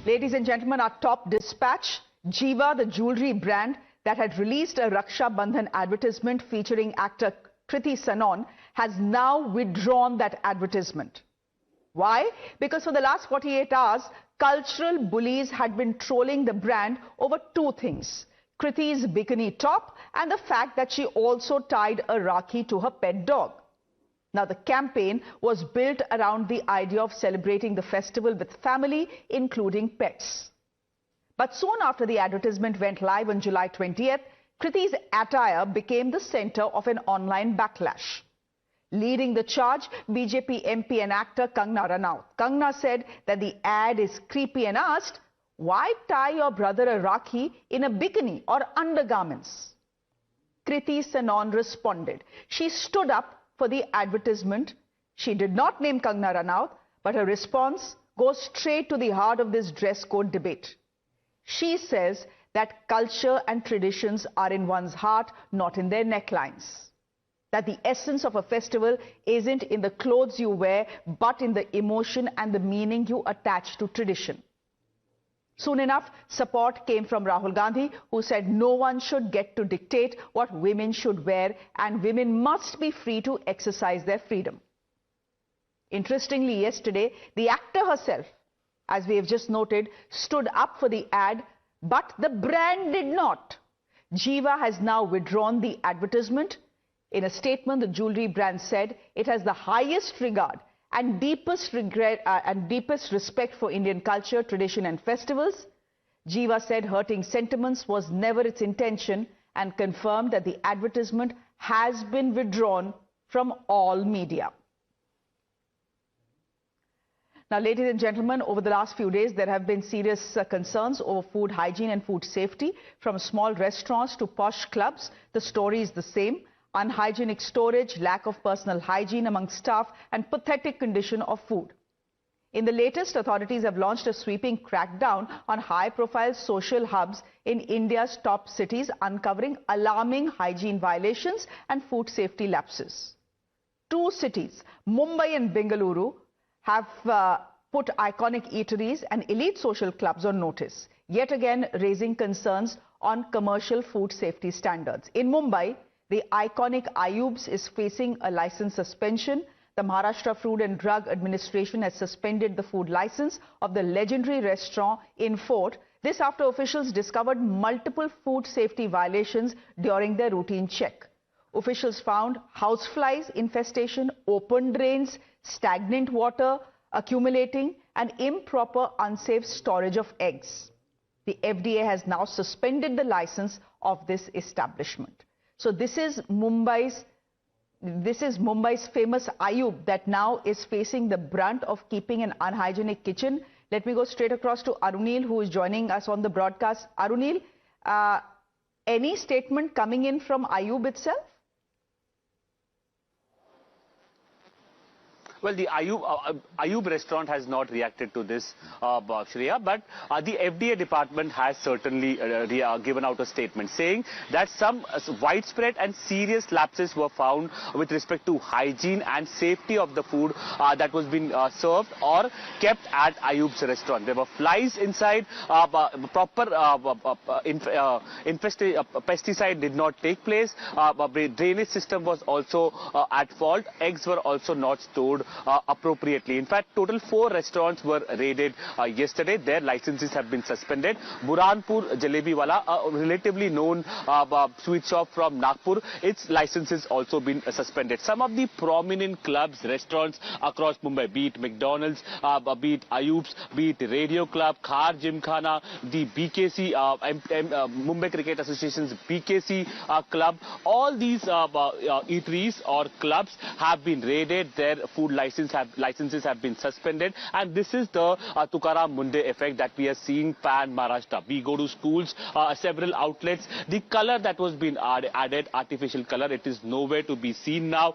Ladies and gentlemen, our top dispatch, Jeeva, the jewellery brand that had released a Raksha Bandhan advertisement featuring actor Kriti Sanon, has now withdrawn that advertisement. Why? Because for the last 48 hours, cultural bullies had been trolling the brand over two things: Kriti's bikini top and the fact that she also tied a Rakhi to her pet dog. Now, the campaign was built around the idea of celebrating the festival with family, including pets. But soon after the advertisement went live on July 20th, Kriti's attire became the center of an online backlash. Leading the charge, BJP MP and actor Kangana Ranaut. Kangana said that the ad is creepy and asked, "Why tie your brother a Rakhi in a bikini or undergarments?" Kriti Sanon responded. She stood up for the advertisement. She did not name Kangana Ranaut, but her response goes straight to the heart of this dress code debate. She says that culture and traditions are in one's heart, not in their necklines. That the essence of a festival isn't in the clothes you wear, but in the emotion and the meaning you attach to tradition. Soon enough, support came from Rahul Gandhi, who said no one should get to dictate what women should wear and women must be free to exercise their freedom. Interestingly, yesterday, the actor herself, as we have just noted, stood up for the ad, but the brand did not. Jeeva has now withdrawn the advertisement. In a statement, the jewellery brand said it has the highest regard and deepest respect for Indian culture, tradition and festivals. Jeeva said hurting sentiments was never its intention and confirmed that the advertisement has been withdrawn from all media. Now, ladies and gentlemen, over the last few days, there have been serious concerns over food hygiene and food safety. From small restaurants to posh clubs, the story is the same. Unhygienic storage, lack of personal hygiene among staff and pathetic condition of food. In the latest, authorities have launched a sweeping crackdown on high-profile social hubs in India's top cities, uncovering alarming hygiene violations and food safety lapses. Two cities, Mumbai and Bengaluru, have put iconic eateries and elite social clubs on notice, yet again raising concerns on commercial food safety standards. In Mumbai, the iconic Ayub's is facing a license suspension. The Maharashtra Food and Drug Administration has suspended the food license of the legendary restaurant in Fort. This after officials discovered multiple food safety violations during their routine check. Officials found houseflies infestation, open drains, stagnant water accumulating, and improper unsafe storage of eggs. The FDA has now suspended the license of this establishment. So this is Mumbai's famous Ayub that now is facing the brunt of keeping an unhygienic kitchen. Let me go straight across to Arunil, who is joining us on the broadcast. Arunil, any statement coming in from Ayub itself? Well, the Ayub restaurant has not reacted to this, Shreya, but the FDA department has certainly given out a statement saying that some widespread and serious lapses were found with respect to hygiene and safety of the food that was being served or kept at Ayub's restaurant. There were flies inside, proper pesticide did not take place, the drainage system was also at fault, eggs were also not stored appropriately. In fact, total 4 restaurants were raided yesterday. Their licenses have been suspended. Buranpur Jalebi Wala, a relatively known sweet shop from Nagpur, its licenses also been suspended. Some of the prominent clubs, restaurants across Mumbai, be it McDonald's, be it Ayub's, be it Radio Club, Khar Gymkhana, the BKC, Mumbai Cricket Association's BKC club, all these eateries or clubs have been raided. Their food licenses have been suspended, and this is the Tukaram Munde effect that we are seeing pan Maharashtra. We go to schools, several outlets, the color that was being added, artificial color, it is nowhere to be seen now.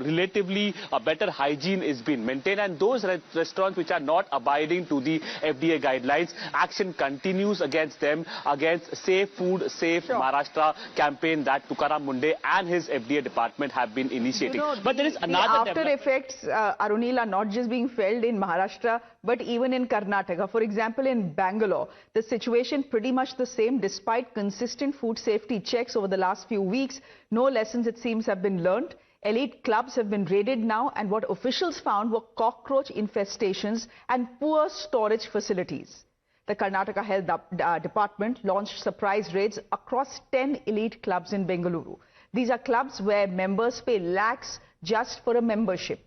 Relatively better hygiene is being maintained, and those restaurants which are not abiding to the FDA guidelines, action continues against them, against Safe Food, Safe Maharashtra campaign that Tukaram Munde and his FDA department have been initiating. But there is another after effects Arunil, are not just being felt in Maharashtra, but even in Karnataka. For example, in Bangalore, the situation pretty much the same. Despite consistent food safety checks over the last few weeks, no lessons, it seems, have been learned. Elite clubs have been raided now, and what officials found were cockroach infestations and poor storage facilities. The Karnataka Health Department launched surprise raids across 10 elite clubs in Bengaluru. These are clubs where members pay lakhs just for a membership.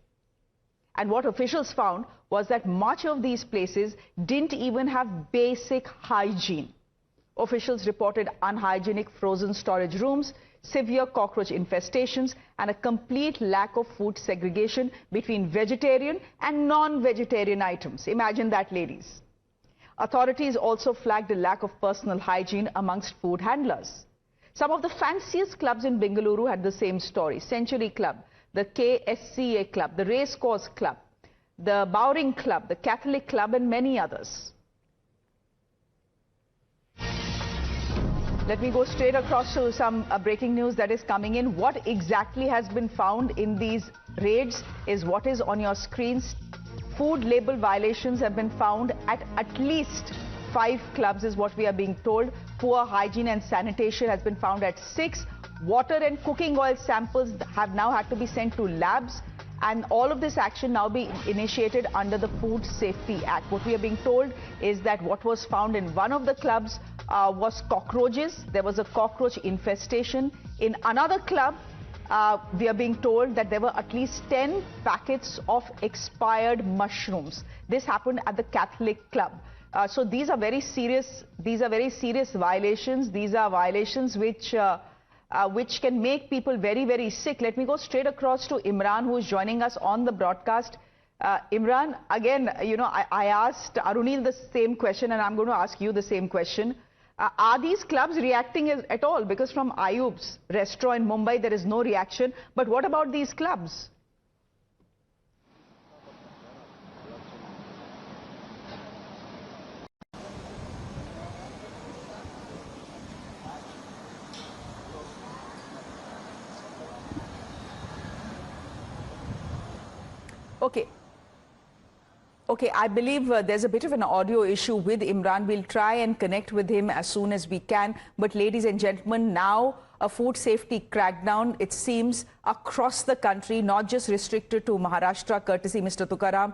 And what officials found was that much of these places didn't even have basic hygiene. Officials reported unhygienic frozen storage rooms, severe cockroach infestations, and a complete lack of food segregation between vegetarian and non-vegetarian items. Imagine that, ladies. Authorities also flagged a lack of personal hygiene amongst food handlers. Some of the fanciest clubs in Bengaluru had the same story. Century Club, the KSCA Club, the Racecourse Club, the Bowring Club, the Catholic Club, and many others. Let me go straight across to some breaking news that is coming in. What exactly has been found in these raids is what is on your screens. Food label violations have been found at least 5 clubs is what we are being told. Poor hygiene and sanitation has been found at 6. Water and cooking oil samples have now had to be sent to labs, and all of this action now be initiated under the Food Safety Act. What we are being told is that what was found in one of the clubs was cockroaches. There was a cockroach infestation. In another club, we are being told that there were at least 10 packets of expired mushrooms. This happened at the Catholic Club. So these are very serious. These are very serious violations. These are violations which can make people very, very sick. Let me go straight across to Imran, who is joining us on the broadcast. Imran, again, you know, I asked Arunil the same question, and I'm going to ask you the same question. Are these clubs reacting at all? Because from Ayub's restaurant in Mumbai, there is no reaction. But what about these clubs? Okay, I believe there's a bit of an audio issue with Imran. We'll try and connect with him as soon as we can. But ladies and gentlemen, now a food safety crackdown, it seems, across the country, not just restricted to Maharashtra, courtesy Mr. Tukaram.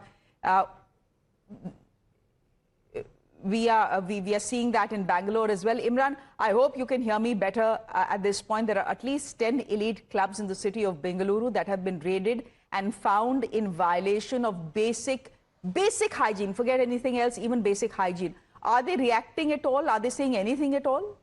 We are seeing that in Bangalore as well. Imran, I hope you can hear me better at this point. There are at least 10 elite clubs in the city of Bengaluru that have been raided and found in violation of basic hygiene. Forget anything else, even basic hygiene. Are they reacting at all? Are they saying anything at all?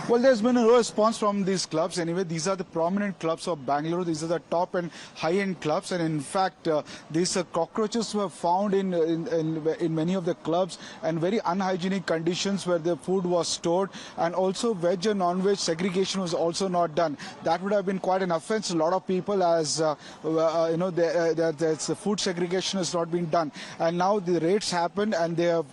Well, there's been no response from these clubs. Anyway, these are the prominent clubs of Bangalore. These are the top and high-end clubs. And in fact, these cockroaches were found in many of the clubs, and very unhygienic conditions where the food was stored. And also veg and non-veg segregation was also not done. That would have been quite an offense to a lot of people, as the food segregation has not been done. And now the raids happened, and they have,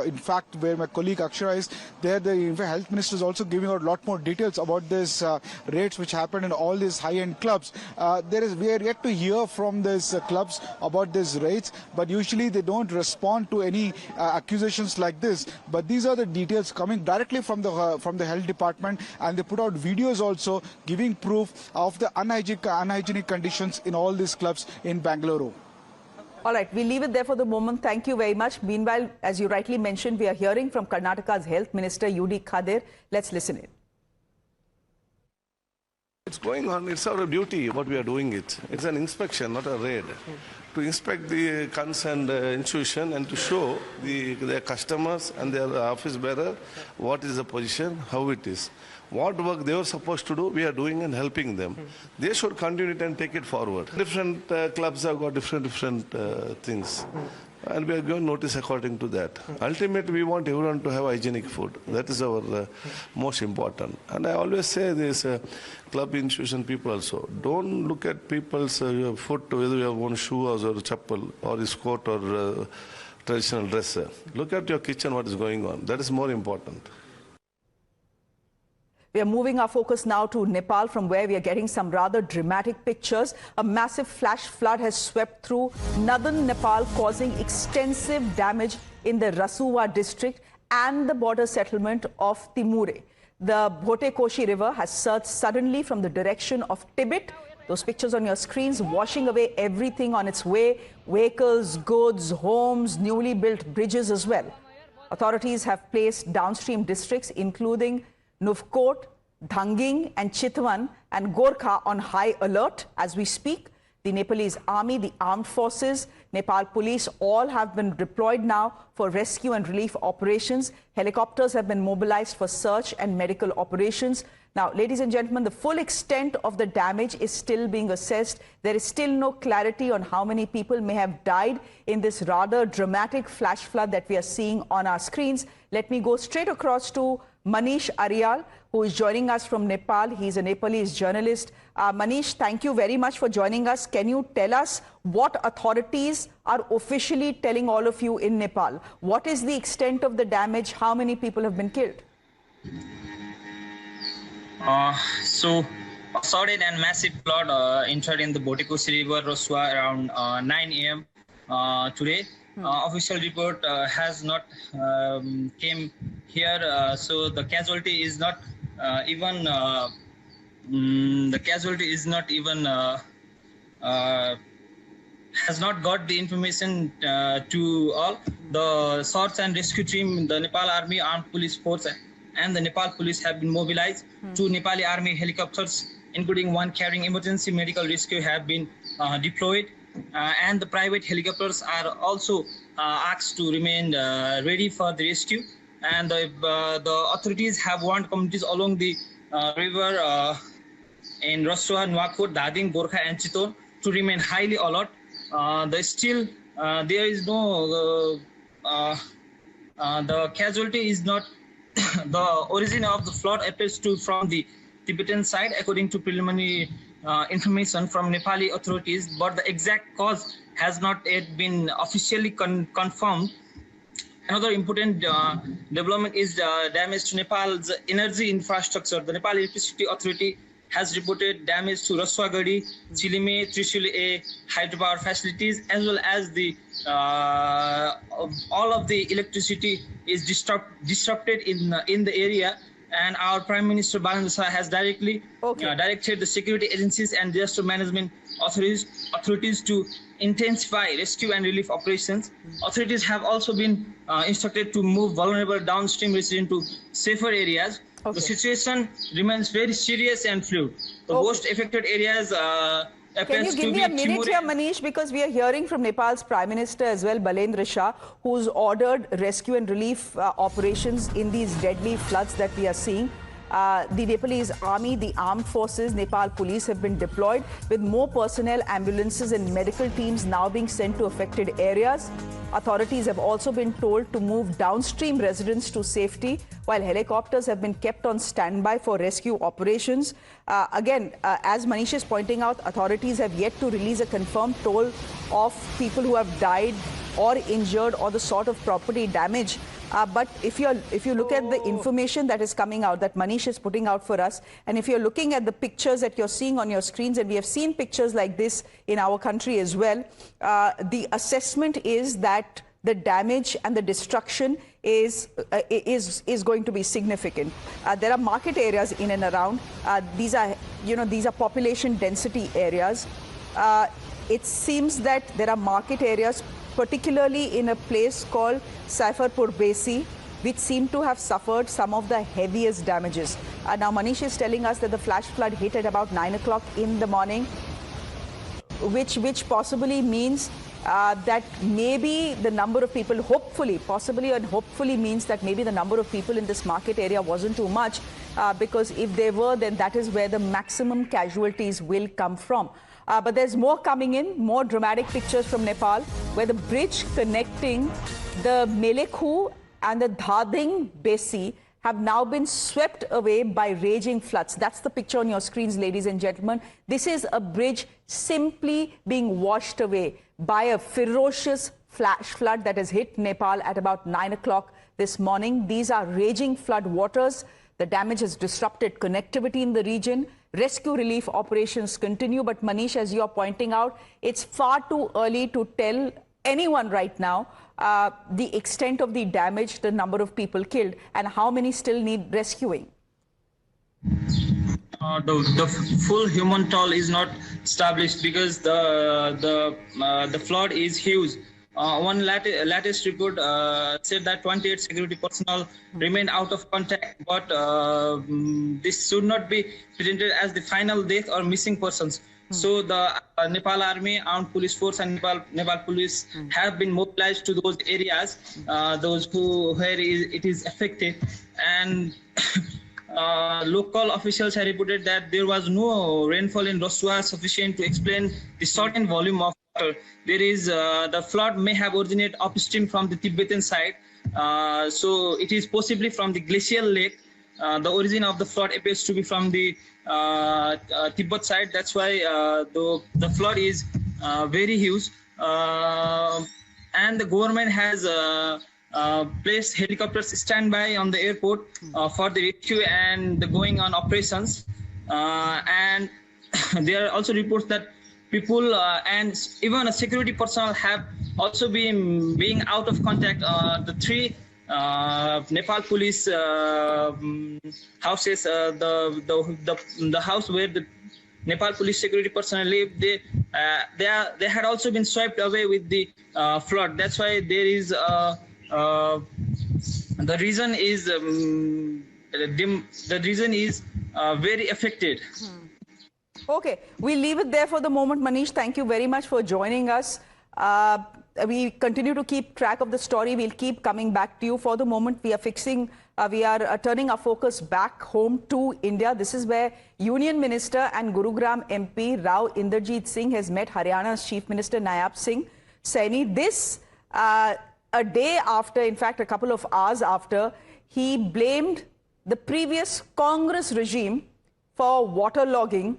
in fact, where my colleague Akshara is there, the health minister is also giving out a lot more details about this raids which happened in all these high-end clubs. We are yet to hear from these clubs about these raids, but usually they don't respond to any accusations like this. But these are the details coming directly from the health department, and they put out videos also giving proof of the unhygienic conditions in all these clubs in Bengaluru. All right, we'll leave it there for the moment. Thank you very much. Meanwhile, as you rightly mentioned, we are hearing from Karnataka's Health Minister, UD Khadir. Let's listen in. It's going on. It's our duty, what we are doing it. It's an inspection, not a raid. To inspect the concerned institution and to show their customers and their office bearer what is the position, how it is. What work they were supposed to do, we are doing and helping them. They should continue it and take it forward. Different clubs have got different things. And we are going to notice according to that. Ultimately, we want everyone to have hygienic food. That is our most important. And I always say this, club institution people also, don't look at people's foot, whether you have one shoe or chappal or his coat or traditional dress. Look at your kitchen, what is going on. That is more important. We are moving our focus now to Nepal, from where we are getting some rather dramatic pictures. A massive flash flood has swept through northern Nepal, causing extensive damage in the Rasuwa district and the border settlement of Timure. The Bhote-Koshi River has surged suddenly from the direction of Tibet. Those pictures on your screens, washing away everything on its way, vehicles, goods, homes, newly built bridges as well. Authorities have placed downstream districts including Nuvkot, Dhanging and Chitwan and Gorkha on high alert as we speak. The Nepalese army, the armed forces, Nepal police all have been deployed now for rescue and relief operations. Helicopters have been mobilized for search and medical operations. Now, ladies and gentlemen, the full extent of the damage is still being assessed. There is still no clarity on how many people may have died in this rather dramatic flash flood that we are seeing on our screens. Let me go straight across to Manish Aryal, who is joining us from Nepal. He's a Nepalese journalist. Manish, thank you very much for joining us. Can you tell us what authorities are officially telling all of you in Nepal? What is the extent of the damage? How many people have been killed? So, a sudden and massive flood entered in the Bhote-Koshi River, Rasuwa, around 9 a.m. Today. Official report has not came here, so the casualty is not even has not got the information to all. The search and rescue team, the Nepal Army, Armed Police Force and the Nepal Police have been mobilized. 2 Nepali Army helicopters, including one carrying emergency medical rescue, have been deployed. And the private helicopters are also asked to remain ready for the rescue. And the authorities have warned communities along the river in Rasuwa, Nuwakot, Dhading, Gorkha and Chitwan to remain highly alert. There is no, the casualty is not, the origin of the flood appears to from the Tibetan side, according to preliminary information from Nepali authorities, but the exact cause has not yet been officially confirmed. Another important development is damage to Nepal's energy infrastructure. The Nepal Electricity Authority has reported damage to Rasuagadi, Chilime, Trishul A hydropower facilities, as well as the all of the electricity is disrupted in the area. And our Prime Minister Balansha has directly directed the security agencies and disaster management authorities to intensify rescue and relief operations. Authorities have also been instructed to move vulnerable downstream residents to safer areas. The situation remains very serious and fluid. The worst affected areas Can you give me a minute here, Manish, because we are hearing from Nepal's Prime Minister as well, Balendra Shah, who's ordered rescue and relief operations in these deadly floods that we are seeing. The Nepalese army, the armed forces, Nepal police have been deployed with more personnel, ambulances and medical teams now being sent to affected areas. Authorities have also been told to move downstream residents to safety, while helicopters have been kept on standby for rescue operations. As Manish is pointing out, authorities have yet to release a confirmed toll of people who have died or injured or the sort of property damage. But if you look at the information that is coming out, that Manish is putting out for us, and if you're looking at the pictures that you're seeing on your screens, and we have seen pictures like this in our country as well, the assessment is that the damage and the destruction is going to be significant. There are market areas in and around. These are population density areas. It seems that there are market areas, particularly in a place called Saifarpur Besi, which seem to have suffered some of the heaviest damages. Now, Manish is telling us that the flash flood hit at about 9 o'clock in the morning, which possibly means that maybe the number of people, hopefully means that maybe the number of people in this market area wasn't too much, because if they were, then that is where the maximum casualties will come from. But there's more coming in, more dramatic pictures from Nepal, where the bridge connecting the Melekhu and the Dhading Besi have now been swept away by raging floods. That's the picture on your screens, ladies and gentlemen. This is a bridge simply being washed away by a ferocious flash flood that has hit Nepal at about 9 o'clock this morning. These are raging flood waters. The damage has disrupted connectivity in the region. Rescue relief operations continue. But Manish, as you're pointing out, it's far too early to tell anyone right now the extent of the damage, the number of people killed, and how many still need rescuing. The full human toll is not established because the flood is huge. One latest report said that 28 security personnel remained out of contact, but this should not be presented as the final death or missing persons. So the Nepal Army, Armed Police Force and Nepal Police have been mobilized to those areas, where it is affected, and local officials have reported that there was no rainfall in Rosua sufficient to explain the certain volume of water. There is the flood may have originated upstream from the Tibetan side, so it is possibly from the glacial lake. The origin of the flood appears to be from the Tibet side. That's why the flood is very huge, and the government has placed helicopters standby on the airport for the rescue and the going on operations. And there are also reports that people and even a security personnel have also been being out of contact. The three Nepal police houses, the house where the Nepal police security personnel live, they had also been swept away with the flood. That's why there is the region is very affected. Okay, we'll leave it there for the moment. Manish, thank you very much for joining us. We continue to keep track of the story. We'll keep coming back to you. For the moment, we are turning our focus back home to India. This is where Union Minister and Gurugram MP Rao Inderjeet Singh has met Haryana's Chief Minister Nayab Singh Saini. This a day after, in fact, a couple of hours after, he blamed the previous Congress regime for waterlogging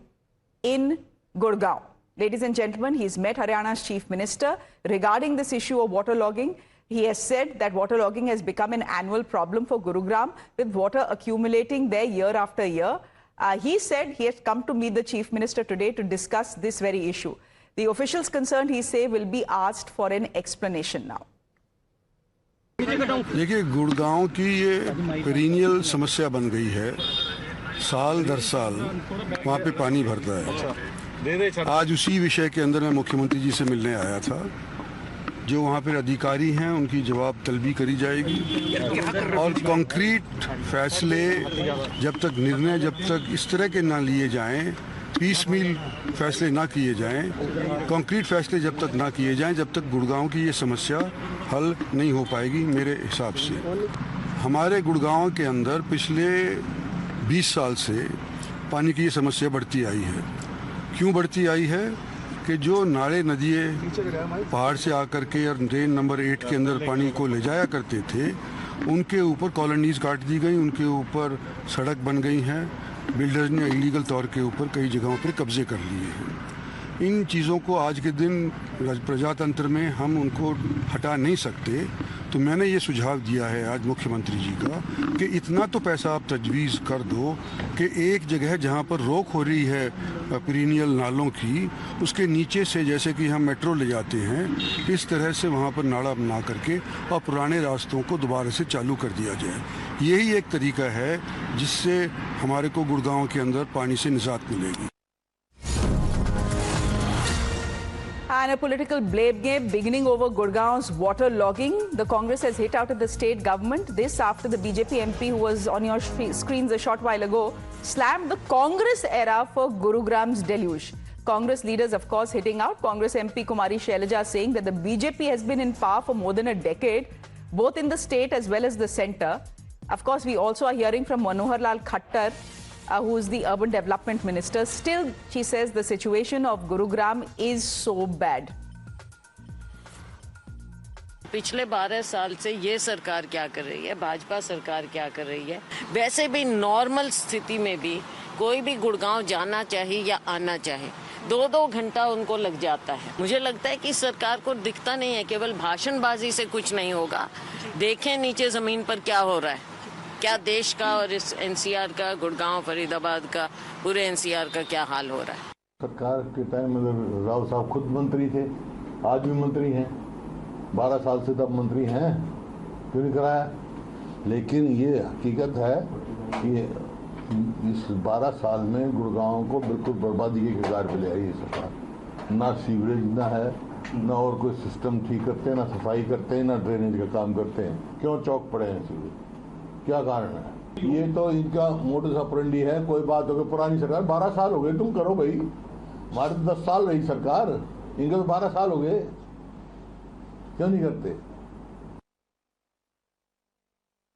in Gurugram. Ladies and gentlemen, he's met Haryana's Chief Minister regarding this issue of waterlogging. He has said that waterlogging has become an annual problem for Gurugram, with water accumulating there year after year. He said he has come to meet the Chief Minister today to discuss this very issue. The officials concerned, he says, will be asked for an explanation now. देखिए, गुड़गांव की ये perennial समस्या बन गई है। साल दर साल वहाँ पे पानी भरता है। आज उसी विषय के अंदर मैं मुख्यमंत्री जी से मिलने आया था। जो वहाँ पर अधिकारी हैं उनकी जवाब तलबी करी जाएगी और कंक्रीट फैसले जब तक इस तरह के ना लिए जाएं, पीसमील फैसले ना किए जाएं, कंक्रीट फैसले जब तक ना किए जाएं, जब तक गुड़गांव की ये समस्या हल नहीं हो पाएगी। मेरे हिसाब से हमारे गुड़गांव के अंदर पिछले 20 साल से पानी की ये समस्या बढ़ती आई है। क्यों बढ़ती आई है कि जो नाले नदियाँ पहाड़ से आकर के और ड्रेन नंबर 8 के अंदर पानी को ले जाया करते थे, उनके ऊपर कॉलोनीज काट दी गई, उनके ऊपर सड़क बन गई हैं, बिल्डर्स ने इलीगल तौर के ऊपर कई जगहों पर कब्जे कर लिए हैं। इन चीज़ों को आज के दिन प्रजातंत्र में हम उनको हटा नहीं सकते, तो मैंने ये सुझाव दिया है आज मुख्यमंत्री जी का कि इतना तो पैसा आप तजवीज़ कर दो कि एक जगह जहाँ पर रोक हो रही है पेरिनियल नालों की, उसके नीचे से जैसे कि हम मेट्रो ले जाते हैं, इस तरह से वहाँ पर नाला बना करके और पुराने रास्तों को दोबारा से चालू कर दिया जाए। यही एक तरीका है जिससे हमारे को गुड़गांव के अंदर पानी से निजात मिलेगी। And a political blame game beginning over Gurgaon's water logging. The Congress has hit out at the state government. This after the BJP MP who was on your screens a short while ago slammed the Congress era for Gurugram's deluge. Congress leaders, of course, hitting out. Congress MP Kumari Shailaja saying that the BJP has been in power for more than a decade, both in the state as well as the centre. Of course, we also are hearing from Manohar Lal Khattar, who is the urban development minister. Still, she says the situation of Gurugram is so bad. पिछले 12 साल से ये सरकार क्या कर रही है, भाजपा सरकार क्या कर रही है। वैसे भी नॉर्मल स्थिति में भी कोई भी गुड़गांव जाना चाहे या आना चाहे 2-2 घंटा उनको लग जाता है। मुझे लगता है कि सरकार को दिखता नहीं है, केवल भाषणबाजी से कुछ नहीं होगा। देखें नीचे जमीन पर क्या हो रहा है, क्या देश का और इस एनसीआर का, गुड़गांव, फरीदाबाद का, पूरे एनसीआर का क्या हाल हो रहा है? सरकार के टाइम में राव साहब खुद मंत्री थे, आज भी मंत्री हैं, 12 साल से तब मंत्री हैं, क्यों नहीं कराया? लेकिन ये हकीकत है कि इस 12 साल में गुड़गांव को बिल्कुल बर्बादी के कगार पे ले आई है सरकार। ना सीवरेज ना है, ना और कोई सिस्टम ठीक करते हैं, ना सफाई करते हैं, ना ड्रेनेज का काम करते हैं। क्यों चौक पड़े हैं सीवरेज? क्या कारण है? ये तो इनका मोडस ऑपरेंडी है। कोई बात हो गई, पुरानी सरकार 12 साल हो गए, तुम करो भाई। हमारे तो 10 साल रही सरकार, इनके तो 12 साल हो गए, क्यों नहीं करते?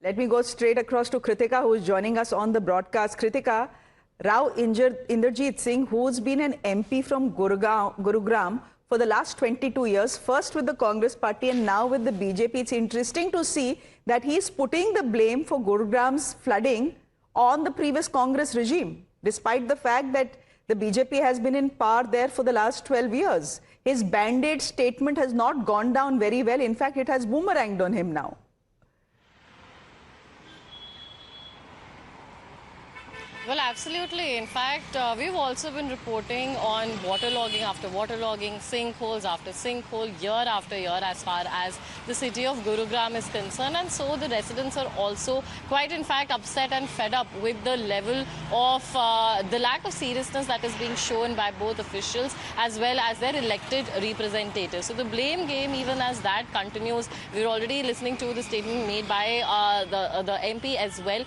Let me go straight across to Kritika, who is joining us on the broadcast. Kritika, Rao Inderjeet Singh, who's been an MP from Gurugram for the last 22 years, first with the Congress party and now with the BJP. It's interesting to see that he's putting the blame for Gurugram's flooding on the previous Congress regime, despite the fact that the BJP has been in power there for the last 12 years. His band-aid statement has not gone down very well. In fact, it has boomeranged on him now. Well, absolutely. In fact, we've also been reporting on waterlogging after waterlogging, sinkholes after sinkhole, year after year as far as the city of Gurugram is concerned. And so the residents are also quite, in fact, upset and fed up with the level of the lack of seriousness that is being shown by both officials as well as their elected representatives. So the blame game, even as that continues, we're already listening to the statement made by the MP as well.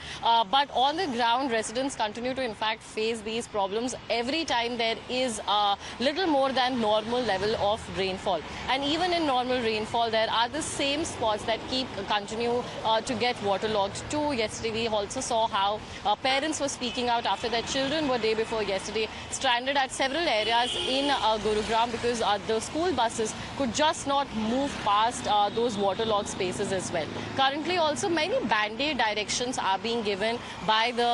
But on the ground, residents continue to in fact face these problems every time there is a little more than normal level of rainfall. And even in normal rainfall, there are the same spots that continue to get waterlogged too. Yesterday we also saw how parents were speaking out after their children were day before yesterday stranded at several areas in Gurugram because the school buses could just not move past those waterlogged spaces as well. Currently also many band-aid directions are being given by the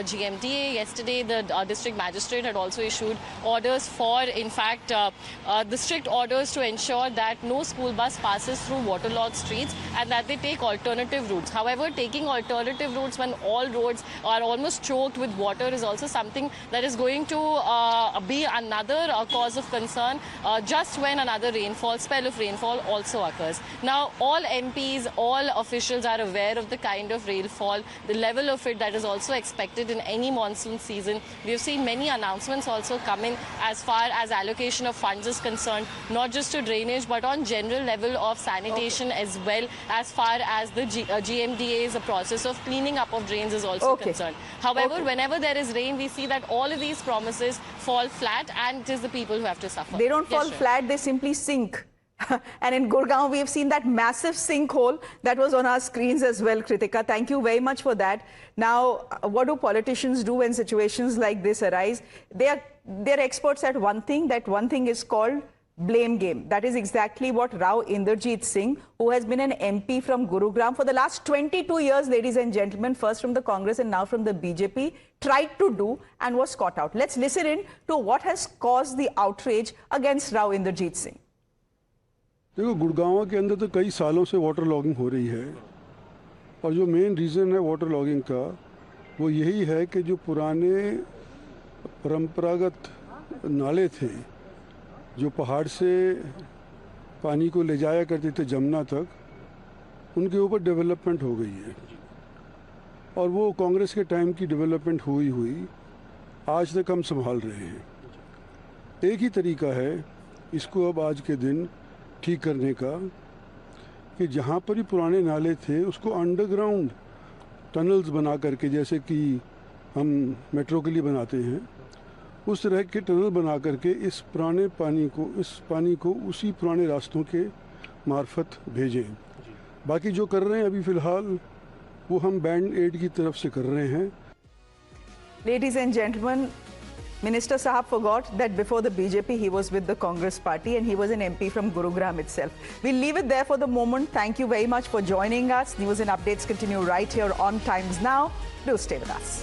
GMT. Yesterday, the district magistrate had also issued orders for, in fact, the strict orders to ensure that no school bus passes through waterlogged streets and that they take alternative routes. However, taking alternative routes when all roads are almost choked with water is also something that is going to be another cause of concern just when another spell of rainfall also occurs. Now, all MPs, all officials are aware of the kind of rainfall, the level of it that is also expected in any monsoon season. We have seen many announcements also come in as far as allocation of funds is concerned, not just to drainage, but on general level of sanitation as well, as far as the GMDA's process of cleaning up of drains is also concerned. However, whenever there is rain, we see that all of these promises fall flat and it is the people who have to suffer. They don't fall flat, they simply sink. And in Gurugram, we have seen that massive sinkhole that was on our screens as well, Kritika. Thank you very much for that. Now, what do politicians do when situations like this arise? They're experts at one thing. That one thing is called blame game. That is exactly what Rao Inderjeet Singh, who has been an MP from Gurugram for the last 22 years, ladies and gentlemen, first from the Congress and now from the BJP, tried to do and was caught out. Let's listen in to what has caused the outrage against Rao Inderjeet Singh. देखो, गुड़गांव के अंदर तो कई सालों से water logging हो रही है और जो मेन रीज़न है वाटर लॉगिंग का वो यही है कि जो पुराने परंपरागत नाले थे जो पहाड़ से पानी को ले जाया करते थे जमुना तक, उनके ऊपर डेवलपमेंट हो गई है और वो कांग्रेस के टाइम की डेवलपमेंट हुई आज तक हम संभाल रहे हैं। एक ही तरीका है इसको अब आज के दिन ठीक करने का कि जहाँ पर ही पुराने नाले थे उसको अंडरग्राउंड टनल्स बना करके, जैसे कि हम मेट्रो के लिए बनाते हैं, उस तरह के टनल बना करके इस पानी को उसी पुराने रास्तों के मार्फत भेजें। बाकी जो कर रहे हैं अभी फ़िलहाल वो हम बैंड एड की तरफ से कर रहे हैं। Ladies and gentlemen, Minister Sahab forgot that before the BJP, he was with the Congress party and he was an MP from Gurugram itself. We'll leave it there for the moment. Thank you very much for joining us. News and updates continue right here on Times Now. Do stay with us.